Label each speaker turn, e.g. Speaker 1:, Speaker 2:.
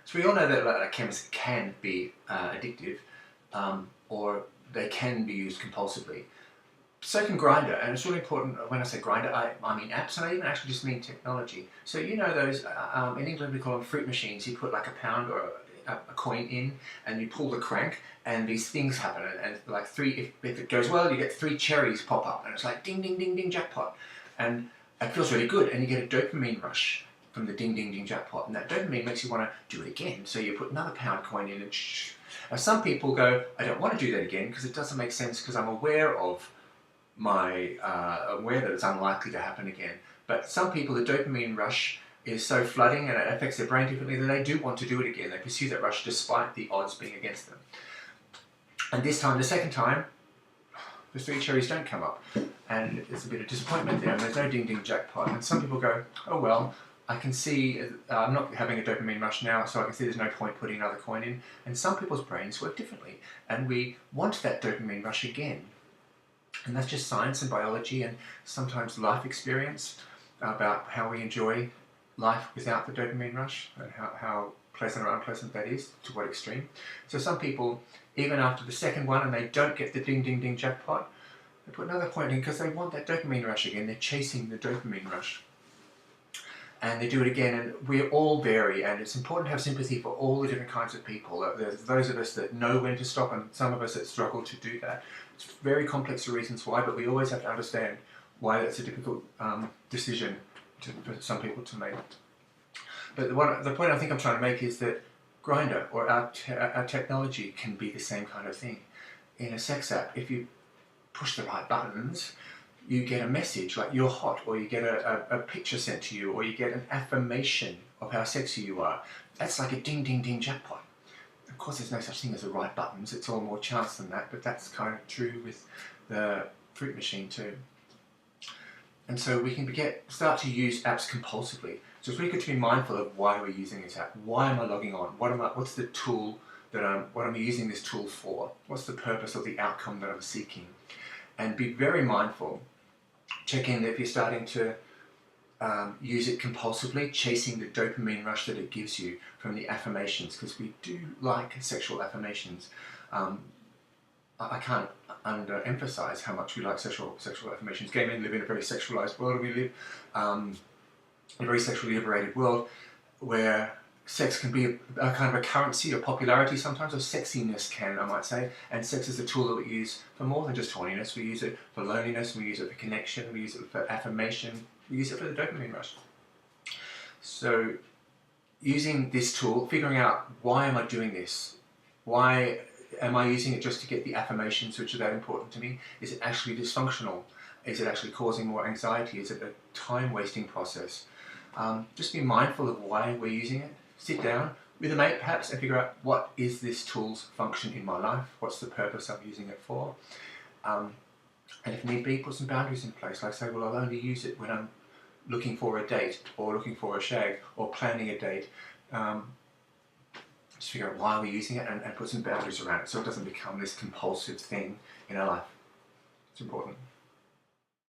Speaker 1: So we all know that like chemicals can be addictive, or they can be used compulsively. So can Grindr, and it's really important. When I say Grindr, I mean apps, and I even actually just mean technology. So you know those, in England we call them fruit machines. You put like a pound or a coin in, and you pull the crank, and these things happen. And like if it goes well, you get 3 cherries pop up, and it's like ding, ding, ding, ding, jackpot. And it feels really good, and you get a dopamine rush from the ding, ding, ding, jackpot. And that dopamine makes you want to do it again. So you put another pound coin in, and shh. Now some people go, I don't want to do that again because it doesn't make sense, because I'm aware of aware that it's unlikely to happen again. But some people, the dopamine rush is so flooding and it affects their brain differently that they do want to do it again. They pursue that rush despite the odds being against them. And this time, the second time, the 3 cherries don't come up. And it's a bit of disappointment there, and there's no ding ding jackpot. And some people go, oh well, I can see I'm not having a dopamine rush now, so I can see there's no point putting another coin in. And some people's brains work differently, and we want that dopamine rush again. And that's just science and biology and sometimes life experience about how we enjoy life without the dopamine rush, and how pleasant or unpleasant that is, to what extreme. So some people, even after the second one and they don't get the ding ding ding jackpot, they put another point in because they want that dopamine rush again. They're chasing the dopamine rush. And they do it again, and we all vary, and it's important to have sympathy for all the different kinds of people. There's those of us that know when to stop, and some of us that struggle to do that. It's very complex reasons why, but we always have to understand why that's a difficult decision for some people to make. But the point I think I'm trying to make is that Grindr, or our technology, can be the same kind of thing. In a sex app, if you push the right buttons, you get a message like you're hot, or you get a picture sent to you, or you get an affirmation of how sexy you are. That's like a ding ding ding jackpot. Of course there's no such thing as the right buttons, it's all more chance than that, but that's kind of true with the fruit machine too. And so we can start to use apps compulsively. So it's really good to be mindful of why we're using this app. Why am I logging on? What's the tool what am I using this tool for? What's the purpose or the outcome that I'm seeking? And be very mindful. Check in if you're starting to use it compulsively, chasing the dopamine rush that it gives you from the affirmations, because we do like sexual affirmations. I can't underemphasize how much we like sexual affirmations. Gay men live in a very sexualized world, and we live in a very sexually liberated world where sex can be a kind of a currency or popularity sometimes, or sexiness can, I might say. And sex is a tool that we use for more than just horniness. We use it for loneliness, we use it for connection, we use it for affirmation, we use it for the dopamine rush. So using this tool, figuring out, why am I doing this? Why am I using it just to get the affirmations which are that important to me? Is it actually dysfunctional? Is it actually causing more anxiety? Is it a time-wasting process? Just be mindful of why we're using it. Sit down with a mate perhaps and figure out, what is this tool's function in my life? What's the purpose I'm using it for? And if need be, put some boundaries in place. Like say, well, I'll only use it when I'm looking for a date, or looking for a shag, or planning a date. Just figure out why we're using it, and put some boundaries around it so it doesn't become this compulsive thing in our life. It's important.